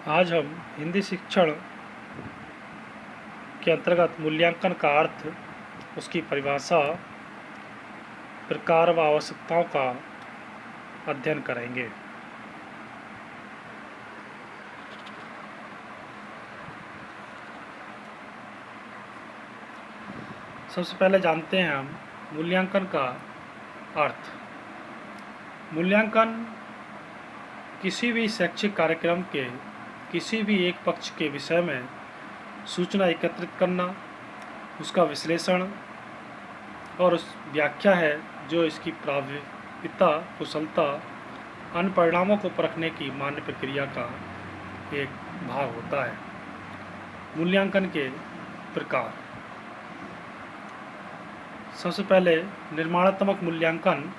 आज हम हिंदी शिक्षण के अंतर्गत मूल्यांकन का अर्थ, उसकी परिभाषा, प्रकार व आवश्यकताओं का अध्ययन करेंगे। सबसे पहले जानते हैं हम मूल्यांकन का अर्थ। मूल्यांकन किसी भी शैक्षिक कार्यक्रम के किसी भी एक पक्ष के विषय में सूचना एकत्रित करना, उसका विश्लेषण और उस व्याख्या है जो इसकी प्रभाविता, कुशलता, अन्य परिणामों को परखने की मान्य प्रक्रिया का एक भाग होता है। मूल्यांकन के प्रकार। सबसे पहले निर्माणात्मक मूल्यांकन।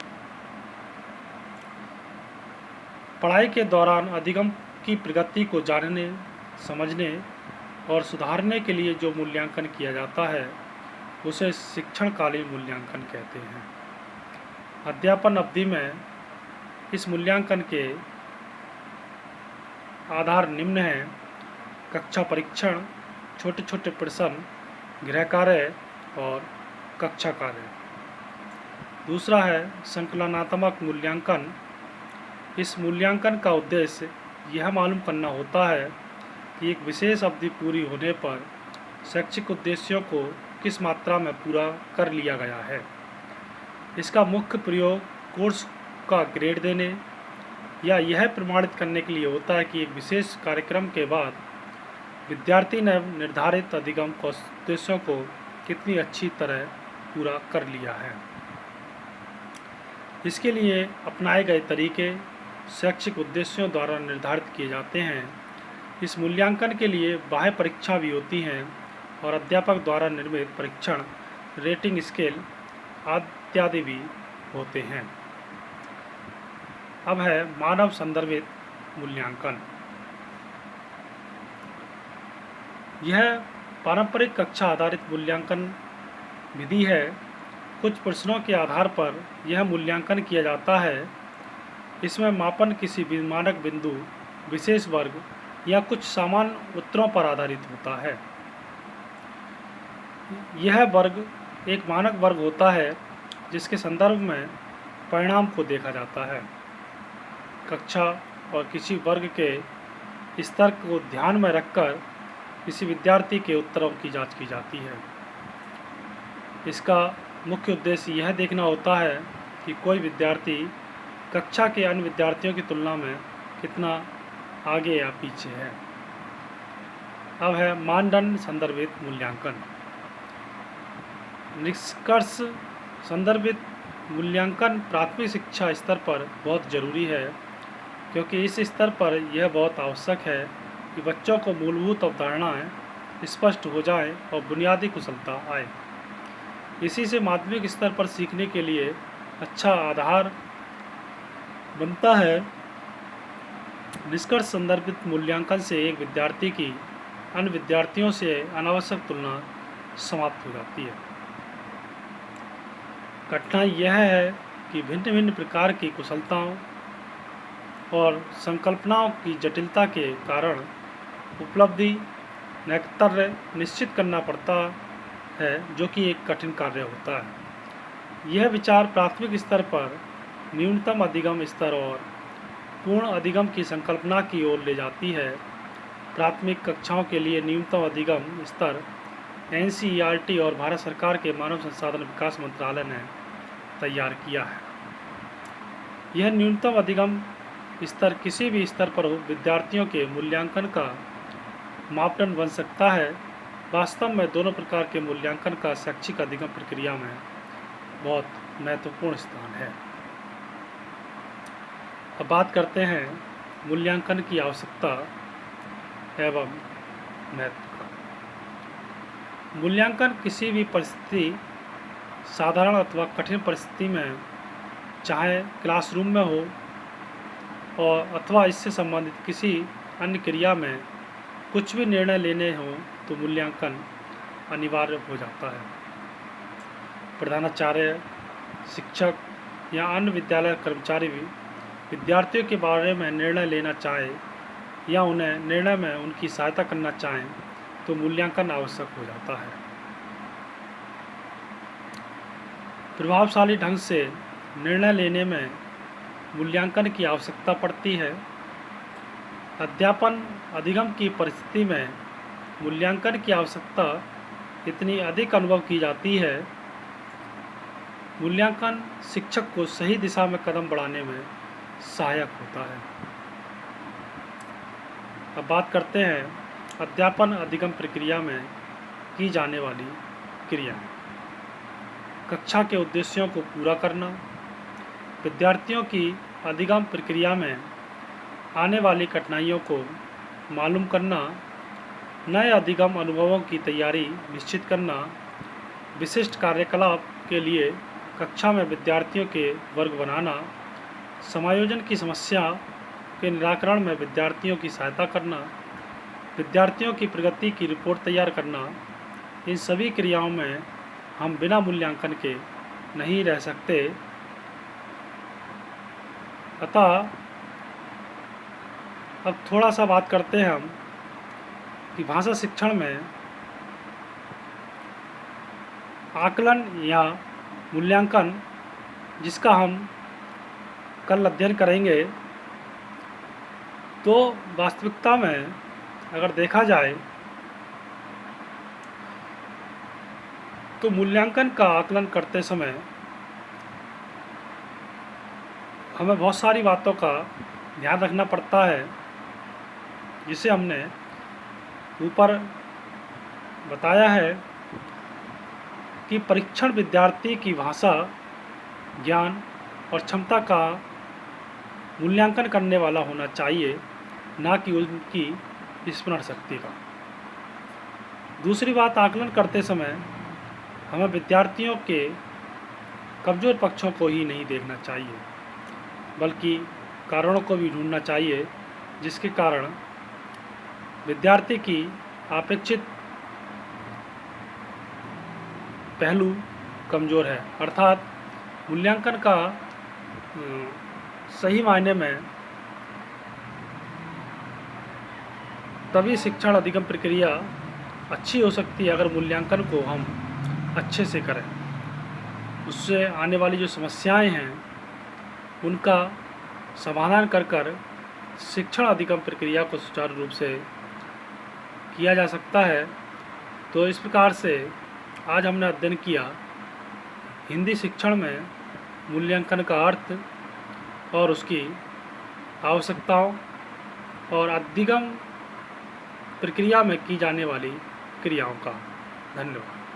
पढ़ाई के दौरान अधिगम की प्रगति को जानने, समझने और सुधारने के लिए जो मूल्यांकन किया जाता है उसे शिक्षणकालीन मूल्यांकन कहते हैं। अध्यापन अवधि में इस मूल्यांकन के आधार निम्न हैं: कक्षा परीक्षण, छोटे छोटे प्रश्न, गृह कार्य और कक्षा कार्य। दूसरा है संकलनात्मक मूल्यांकन। इस मूल्यांकन का उद्देश्य यह मालूम करना होता है कि एक विशेष अवधि पूरी होने पर शैक्षिक उद्देश्यों को किस मात्रा में पूरा कर लिया गया है। इसका मुख्य प्रयोग कोर्स का ग्रेड देने या यह प्रमाणित करने के लिए होता है कि एक विशेष कार्यक्रम के बाद विद्यार्थी ने निर्धारित अधिगम उद्देश्यों को कितनी अच्छी तरह पूरा कर लिया है। इसके लिए अपनाए गए तरीके शैक्षिक उद्देश्यों द्वारा निर्धारित किए जाते हैं। इस मूल्यांकन के लिए बाह्य परीक्षा भी होती हैं और अध्यापक द्वारा निर्मित परीक्षण, रेटिंग स्केल इत्यादि भी होते हैं। अब है मानव संदर्भित मूल्यांकन। यह पारंपरिक कक्षा आधारित मूल्यांकन विधि है। कुछ प्रश्नों के आधार पर यह मूल्यांकन किया जाता है। इसमें मापन किसी भी मानक बिंदु, विशेष वर्ग या कुछ सामान्य उत्तरों पर आधारित होता है। यह वर्ग एक मानक वर्ग होता है जिसके संदर्भ में परिणाम को देखा जाता है। कक्षा और किसी वर्ग के स्तर को ध्यान में रखकर किसी विद्यार्थी के उत्तरों की जांच की जाती है। इसका मुख्य उद्देश्य यह देखना होता है कि कोई विद्यार्थी कक्षा के अन्य विद्यार्थियों की तुलना में कितना आगे या पीछे है। अब है मानदंड संदर्भित मूल्यांकन। निष्कर्ष संदर्भित मूल्यांकन प्राथमिक शिक्षा स्तर पर बहुत जरूरी है, क्योंकि इस स्तर पर यह बहुत आवश्यक है कि बच्चों को मूलभूत अवधारणाएं स्पष्ट हो जाएं और बुनियादी कुशलता आए। इसी से माध्यमिक स्तर पर सीखने के लिए अच्छा आधार बनता है। निष्कर्ष संदर्भित मूल्यांकन से एक विद्यार्थी की अन्य विद्यार्थियों से अनावश्यक तुलना समाप्त हो जाती है। कठिनाई यह है कि भिन्न भिन्न प्रकार की कुशलताओं और संकल्पनाओं की जटिलता के कारण उपलब्धि नैकतर्य निश्चित करना पड़ता है, जो कि एक कठिन कार्य होता है। यह विचार प्राथमिक स्तर पर न्यूनतम अधिगम स्तर और पूर्ण अधिगम की संकल्पना की ओर ले जाती है। प्राथमिक कक्षाओं के लिए न्यूनतम अधिगम स्तर NCERT और भारत सरकार के मानव संसाधन विकास मंत्रालय ने तैयार किया है। यह न्यूनतम अधिगम स्तर किसी भी स्तर पर विद्यार्थियों के मूल्यांकन का मापदंड बन सकता है। वास्तव में दोनों प्रकार के मूल्यांकन का शैक्षिक अधिगम प्रक्रिया में बहुत महत्वपूर्ण स्थान है। अब बात करते हैं मूल्यांकन की आवश्यकता एवं महत्व का। मूल्यांकन किसी भी परिस्थिति, साधारण अथवा कठिन परिस्थिति में, चाहे क्लासरूम में हो और अथवा इससे संबंधित किसी अन्य क्रिया में कुछ भी निर्णय लेने हो तो मूल्यांकन अनिवार्य हो जाता है। प्रधानाचार्य, शिक्षक या अन्य विद्यालय कर्मचारी भी विद्यार्थियों के बारे में निर्णय लेना चाहे या उन्हें निर्णय में उनकी सहायता करना चाहें तो मूल्यांकन आवश्यक हो जाता है। प्रभावशाली ढंग से निर्णय लेने में मूल्यांकन की आवश्यकता पड़ती है। अध्यापन अधिगम की परिस्थिति में मूल्यांकन की आवश्यकता इतनी अधिक अनुभव की जाती है। मूल्यांकन शिक्षक को सही दिशा में कदम बढ़ाने में सहायक होता है। अब बात करते हैं अध्यापन अधिगम प्रक्रिया में की जाने वाली क्रियाएं। कक्षा के उद्देश्यों को पूरा करना, विद्यार्थियों की अधिगम प्रक्रिया में आने वाली कठिनाइयों को मालूम करना, नए अधिगम अनुभवों की तैयारी निश्चित करना, विशिष्ट कार्यकलाप के लिए कक्षा में विद्यार्थियों के वर्ग बनाना, समायोजन की समस्या के निराकरण में विद्यार्थियों की सहायता करना, विद्यार्थियों की प्रगति की रिपोर्ट तैयार करना। इन सभी क्रियाओं में हम बिना मूल्यांकन के नहीं रह सकते। अतः अब थोड़ा सा बात करते हैं हम कि भाषा शिक्षण में आकलन या मूल्यांकन, जिसका हम कल अध्ययन करेंगे, तो वास्तविकता में अगर देखा जाए तो मूल्यांकन का आकलन करते समय हमें बहुत सारी बातों का ध्यान रखना पड़ता है, जिसे हमने ऊपर बताया है कि परीक्षण विद्यार्थी की भाषा ज्ञान और क्षमता का मूल्यांकन करने वाला होना चाहिए, ना कि उनकी स्मरण शक्ति का। दूसरी बात, आकलन करते समय हमें विद्यार्थियों के कमज़ोर पक्षों को ही नहीं देखना चाहिए, बल्कि कारणों को भी ढूंढना चाहिए जिसके कारण विद्यार्थी की अपेक्षित पहलू कमज़ोर है। अर्थात मूल्यांकन का सही मायने में तभी शिक्षण अधिगम प्रक्रिया अच्छी हो सकती है अगर मूल्यांकन को हम अच्छे से करें। उससे आने वाली जो समस्याएं हैं उनका समाधान कर शिक्षण अधिगम प्रक्रिया को सुचारू रूप से किया जा सकता है। तो इस प्रकार से आज हमने अध्ययन किया हिंदी शिक्षण में मूल्यांकन का अर्थ और उसकी आवश्यकताओं और अधिगम प्रक्रिया में की जाने वाली क्रियाओं का। धन्यवाद।